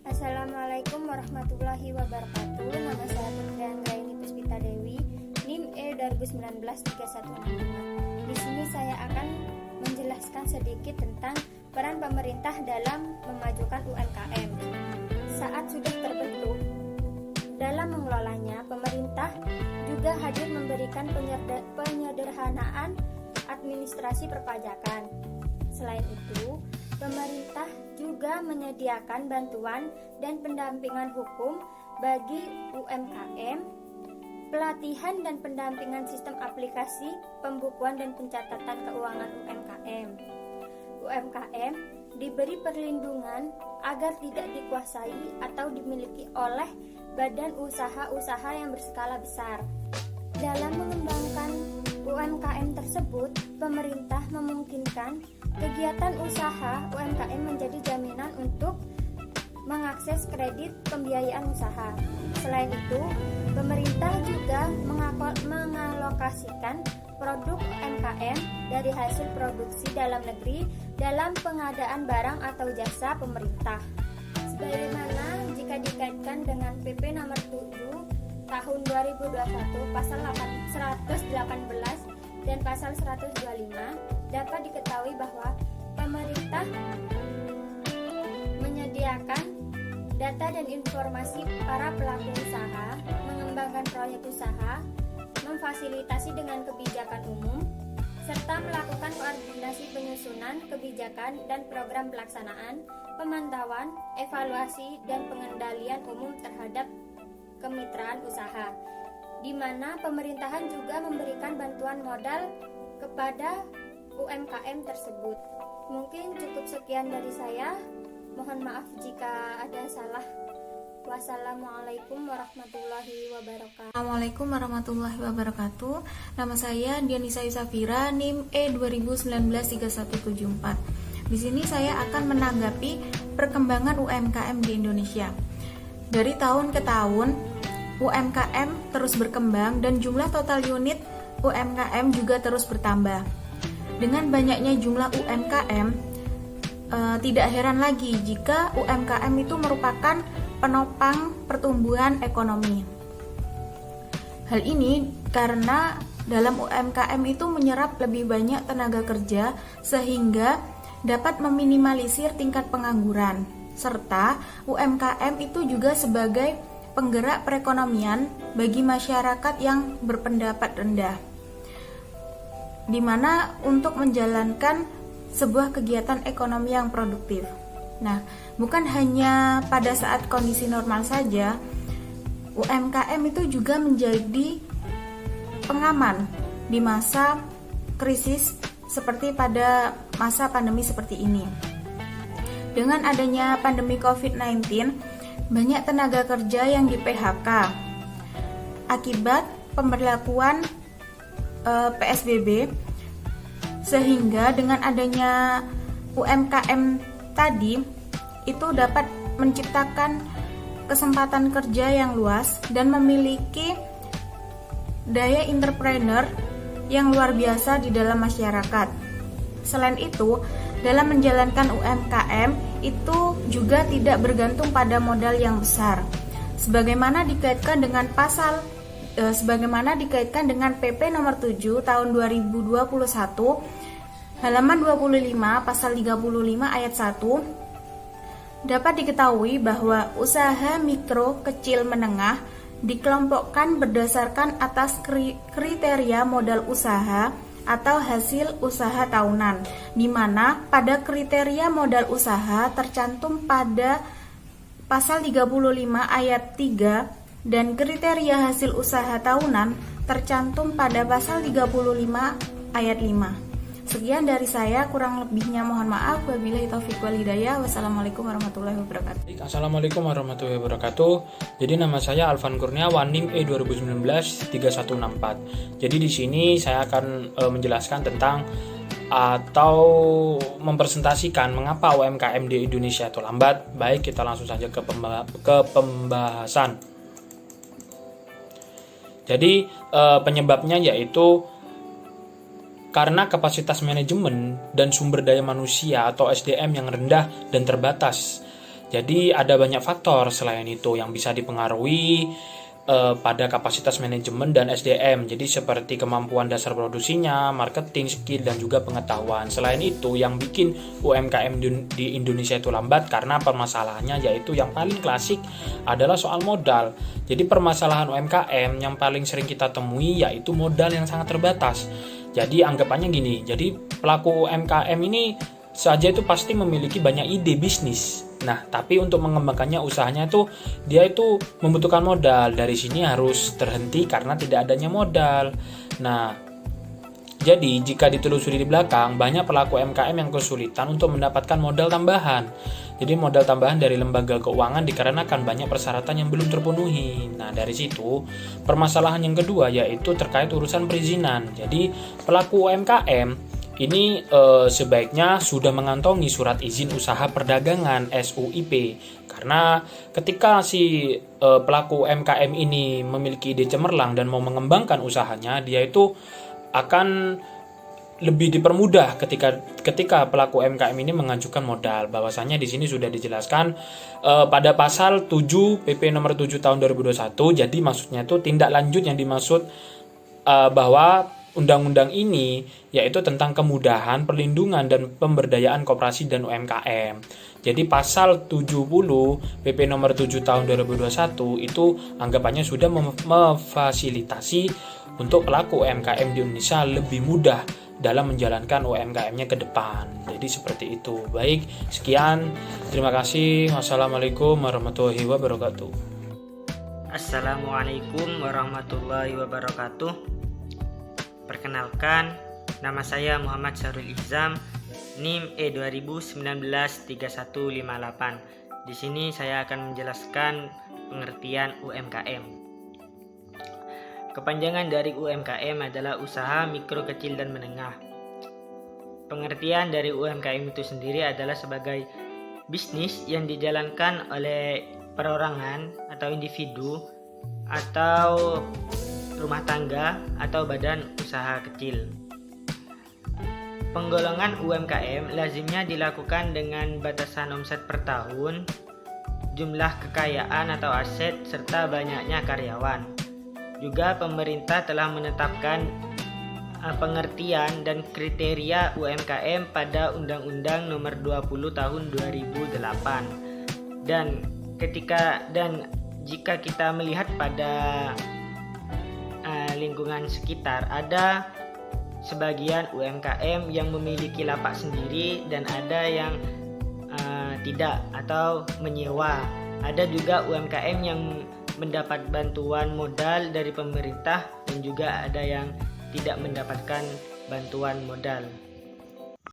Assalamualaikum warahmatullahi wabarakatuh. Nama saya Putri Anggraini Puspita Dewi, NIM E2019-3165. Di sini saya akan menjelaskan sedikit tentang peran pemerintah dalam memajukan UMKM. Saat sudah terbentuk, dalam mengelolanya, pemerintah juga hadir memberikan penyederhanaan administrasi perpajakan. Selain itu, pemerintah juga menyediakan bantuan dan pendampingan hukum bagi UMKM, pelatihan dan pendampingan sistem aplikasi pembukuan dan pencatatan keuangan UMKM. UMKM diberi perlindungan agar tidak dikuasai atau dimiliki oleh badan usaha-usaha yang berskala besar. Dalam mengembangkan UMKM tersebut, pemerintah memungkinkan kegiatan usaha UMKM menjadi jaminan untuk mengakses kredit pembiayaan usaha. Selain itu, pemerintah juga mengalokasikan produk UMKM dari hasil produksi dalam negeri dalam pengadaan barang atau jasa pemerintah. Sebagaimana jika dikaitkan dengan PP nomor 7 tahun 2021 pasal 118 dan pasal 125, dapat diketahui bahwa pemerintah menyediakan data dan informasi para pelaku usaha, mengembangkan proyek usaha, memfasilitasi dengan kebijakan umum, serta melakukan koordinasi penyusunan kebijakan dan program pelaksanaan, pemantauan, evaluasi, dan pengendalian umum terhadap kemitraan usaha, di mana pemerintahan juga memberikan bantuan modal kepada UMKM tersebut. Mungkin cukup sekian dari saya. Mohon maaf jika ada salah. Wassalamualaikum warahmatullahi wabarakatuh. Assalamualaikum warahmatullahi wabarakatuh. Nama saya Dianisa Yusafira, NIM E2019-3174. Di sini saya akan menanggapi perkembangan UMKM di Indonesia. Dari tahun ke tahun, UMKM terus berkembang dan jumlah total unit UMKM juga terus bertambah. Dengan banyaknya jumlah UMKM, tidak heran lagi jika UMKM itu merupakan penopang pertumbuhan ekonomi. Hal ini karena dalam UMKM itu menyerap lebih banyak tenaga kerja sehingga dapat meminimalisir tingkat pengangguran, serta UMKM itu juga sebagai penggerak perekonomian bagi masyarakat yang berpendapat rendah, di mana untuk menjalankan sebuah kegiatan ekonomi yang produktif. Nah, bukan hanya pada saat kondisi normal saja, UMKM itu juga menjadi pengaman di masa krisis seperti pada masa pandemi seperti ini. Dengan adanya pandemi COVID-19, banyak tenaga kerja yang di PHK akibat pemberlakuan PSBB, sehingga dengan adanya UMKM tadi itu dapat menciptakan kesempatan kerja yang luas dan memiliki daya entrepreneur yang luar biasa di dalam masyarakat. Selain itu, dalam menjalankan UMKM itu juga tidak bergantung pada modal yang besar. Sebagaimana dikaitkan dengan PP nomor 7 tahun 2021 halaman 25 pasal 35 ayat 1, dapat diketahui bahwa usaha mikro, kecil, menengah dikelompokkan berdasarkan atas kriteria modal usaha atau hasil usaha tahunan, di mana pada kriteria modal usaha tercantum pada pasal 35 ayat 3 dan kriteria hasil usaha tahunan tercantum pada pasal 35 ayat 5. Sekian dari saya, kurang lebihnya mohon maaf. Wabillahi taufiq wal hidayah. Wassalamualaikum warahmatullahi wabarakatuh. Assalamualaikum warahmatullahi wabarakatuh. Jadi nama saya Alvan Kurniawan, NIM E 2019-3164. Jadi di sini saya akan menjelaskan tentang atau mempresentasikan mengapa UMKM di Indonesia itu lambat. Baik, kita langsung saja ke pembahasan. Jadi penyebabnya yaitu karena kapasitas manajemen dan sumber daya manusia atau SDM yang rendah dan terbatas. Jadi ada banyak faktor selain itu yang bisa dipengaruhi pada kapasitas manajemen dan SDM. Jadi seperti kemampuan dasar produksinya, marketing, skill, dan juga pengetahuan. Selain itu yang bikin UMKM di Indonesia itu lambat karena permasalahannya yaitu yang paling klasik adalah soal modal. Jadi permasalahan UMKM yang paling sering kita temui yaitu modal yang sangat terbatas. Jadi anggapannya gini, jadi pelaku UMKM ini saja itu pasti memiliki banyak ide bisnis. Nah, tapi untuk mengembangkannya usahanya itu dia itu membutuhkan modal. Dari sini harus terhenti karena tidak adanya modal. Nah, jadi jika ditelusuri di belakang, banyak pelaku UMKM yang kesulitan untuk mendapatkan modal tambahan. Jadi modal tambahan dari lembaga keuangan dikarenakan banyak persyaratan yang belum terpenuhi. Nah, dari situ permasalahan yang kedua yaitu terkait urusan perizinan. Jadi pelaku UMKM ini sebaiknya sudah mengantongi surat izin usaha perdagangan SUIP. Karena ketika si pelaku UMKM ini memiliki ide cemerlang dan mau mengembangkan usahanya, dia itu akan lebih dipermudah ketika pelaku UMKM ini mengajukan modal. Bahwasanya di sini sudah dijelaskan pada pasal 7 PP nomor 7 tahun 2021. Jadi maksudnya itu tindak lanjut yang dimaksud bahwa undang-undang ini yaitu tentang kemudahan, perlindungan dan pemberdayaan koperasi dan UMKM. Jadi pasal 70 PP nomor 7 tahun 2021 itu anggapannya sudah memfasilitasi untuk pelaku UMKM di Indonesia lebih mudah dalam menjalankan UMKM-nya ke depan. Jadi seperti itu. Baik, sekian. Terima kasih. Wassalamualaikum warahmatullahi wabarakatuh. Assalamualaikum warahmatullahi wabarakatuh. Perkenalkan, nama saya Muhammad Syarul Ihzam, NIM E 2019-3158. Di sini saya akan menjelaskan pengertian UMKM. Kepanjangan dari UMKM adalah usaha mikro, kecil, dan menengah. Pengertian dari UMKM itu sendiri adalah sebagai bisnis yang dijalankan oleh perorangan atau individu atau rumah tangga atau badan usaha kecil. Penggolongan UMKM lazimnya dilakukan dengan batasan omset per tahun, jumlah kekayaan atau aset, serta banyaknya karyawan. Juga pemerintah telah menetapkan pengertian dan kriteria UMKM pada Undang-Undang Nomor 20 Tahun 2008. Dan jika kita melihat pada lingkungan sekitar, ada sebagian UMKM yang memiliki lapak sendiri dan ada yang tidak atau menyewa. Ada juga UMKM yang mendapat bantuan modal dari pemerintah dan juga ada yang tidak mendapatkan bantuan modal.